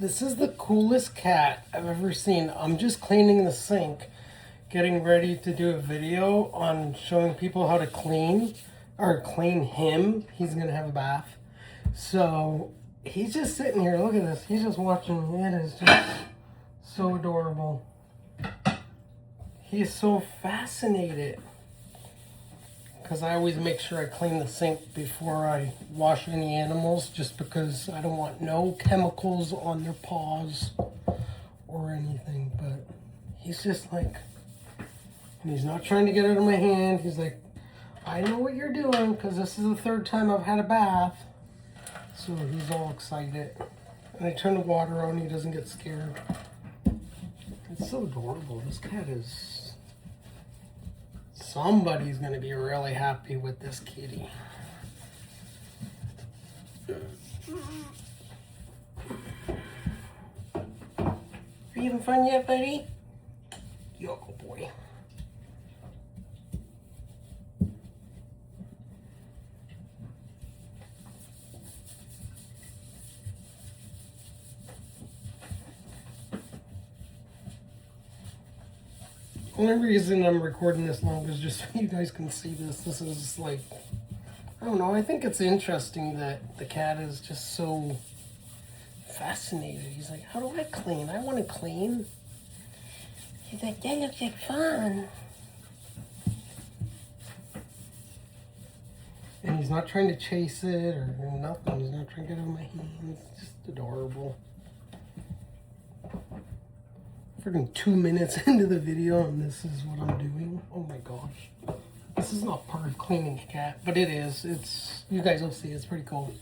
This is the coolest cat I've ever seen. I'm just cleaning the sink, getting ready to do a video on showing people how to clean, or clean him. He's gonna have a bath. So he's just sitting here. Look at this. He's just watching. It is just so adorable. He's so fascinated. Because I always make sure I clean the sink before I wash any animals, just because I don't want no chemicals on their paws or anything. But he's just like, and he's not trying to get out of my hand. He's like, I know what you're doing, because this is the third time I've had a bath. So he's all excited. And I turn the water on, he doesn't get scared. It's so adorable. This cat is... Somebody's going to be really happy with this kitty. Are you having fun yet, buddy? You're a good boy. The only reason I'm recording this long is just so you guys can see this. This is like, I don't know, I think it's interesting that the cat is just so fascinated. He's like, how do I clean? I want to clean. He's like, that looks like fun. And he's not trying to chase it or nothing. He's not trying to get out of my hands. It's just adorable. Freaking 2 minutes into the video and this is what I'm doing. Oh my gosh. This is not part of cleaning a cat, but it is. You guys will see, it's pretty cool.